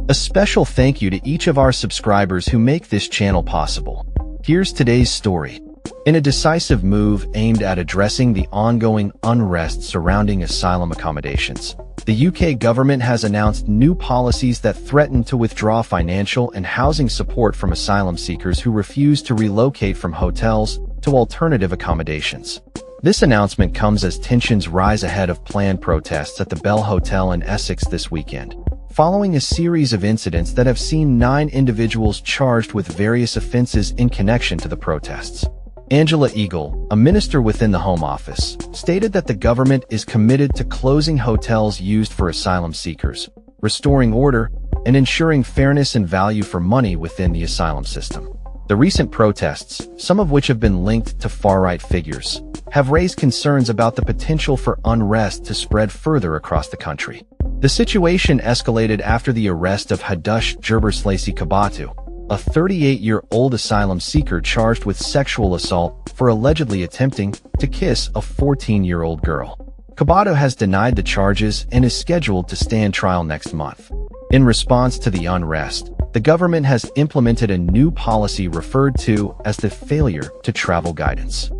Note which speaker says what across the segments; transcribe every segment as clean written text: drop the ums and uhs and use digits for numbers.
Speaker 1: A special thank you to each of our subscribers who make this channel possible. Here's today's story. In a decisive move aimed at addressing the ongoing unrest surrounding asylum accommodations, the UK government has announced new policies that threaten to withdraw financial and housing support from asylum seekers who refuse to relocate from hotels to alternative accommodations. This announcement comes as tensions rise ahead of planned protests at the Bell Hotel in Essex this weekend, following a series of incidents that have seen 9 individuals charged with various offenses in connection to the protests. Angela Eagle, a minister within the Home Office, stated that the government is committed to closing hotels used for asylum seekers, restoring order, and ensuring fairness and value for money within the asylum system. The recent protests, some of which have been linked to far-right figures, have raised concerns about the potential for unrest to spread further across the country. The situation escalated after the arrest of Hadush Gerberslacey Kabatu, a 38-year-old asylum seeker charged with sexual assault for allegedly attempting to kiss a 14-year-old girl. Kabatu has denied the charges and is scheduled to stand trial next month. In response to the unrest, the government has implemented a new policy referred to as the Failure to Travel Guidance.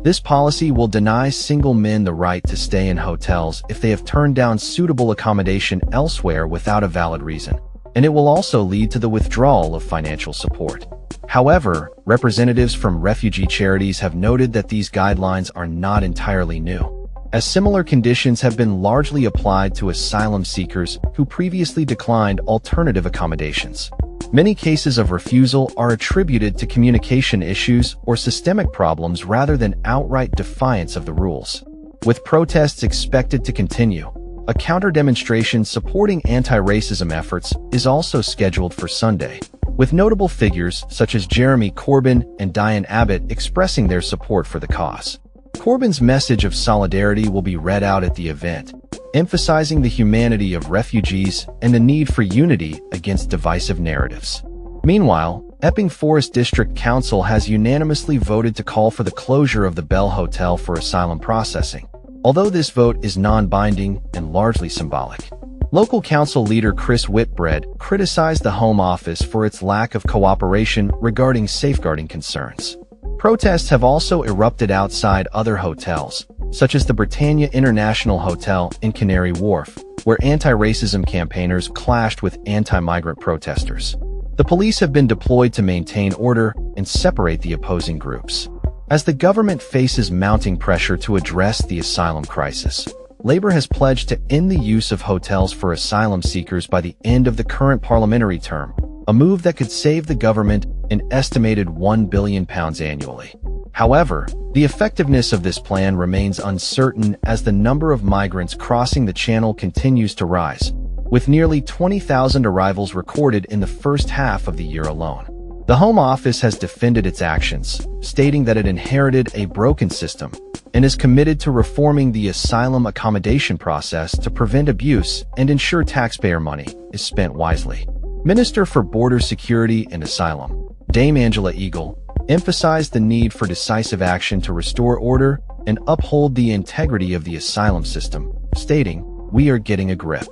Speaker 1: This policy will deny single men the right to stay in hotels if they have turned down suitable accommodation elsewhere without a valid reason, and it will also lead to the withdrawal of financial support. However, representatives from refugee charities have noted that these guidelines are not entirely new, as similar conditions have been largely applied to asylum seekers who previously declined alternative accommodations. Many cases of refusal are attributed to communication issues or systemic problems rather than outright defiance of the rules. With protests expected to continue, a counter-demonstration supporting anti-racism efforts is also scheduled for Sunday, with notable figures such as Jeremy Corbyn and Diane Abbott expressing their support for the cause. Corbyn's message of solidarity will be read out at the event, emphasizing the humanity of refugees and the need for unity against divisive narratives. Meanwhile, Epping Forest District Council has unanimously voted to call for the closure of the Bell Hotel for asylum processing, although this vote is non-binding and largely symbolic. Local council leader Chris Whitbread criticized the Home Office for its lack of cooperation regarding safeguarding concerns. Protests have also erupted outside other hotels, such as the Britannia International Hotel in Canary Wharf, where anti-racism campaigners clashed with anti-migrant protesters. The police have been deployed to maintain order and separate the opposing groups. As the government faces mounting pressure to address the asylum crisis, Labour has pledged to end the use of hotels for asylum seekers by the end of the current parliamentary term, a move that could save the government an estimated £1 billion annually. However, the effectiveness of this plan remains uncertain as the number of migrants crossing the channel continues to rise, with nearly 20,000 arrivals recorded in the first half of the year alone. The Home Office has defended its actions, stating that it inherited a broken system and is committed to reforming the asylum accommodation process to prevent abuse and ensure taxpayer money is spent wisely. Minister for Border Security and Asylum, Dame Angela Eagle, emphasized the need for decisive action to restore order and uphold the integrity of the asylum system, stating, "We are getting a grip."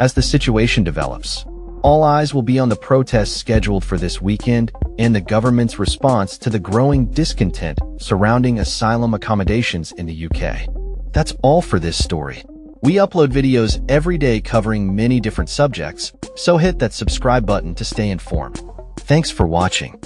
Speaker 1: As the situation develops, all eyes will be on the protests scheduled for this weekend and the government's response to the growing discontent surrounding asylum accommodations in the UK. That's all for this story. We upload videos every day covering many different subjects, so hit that subscribe button to stay informed. Thanks for watching.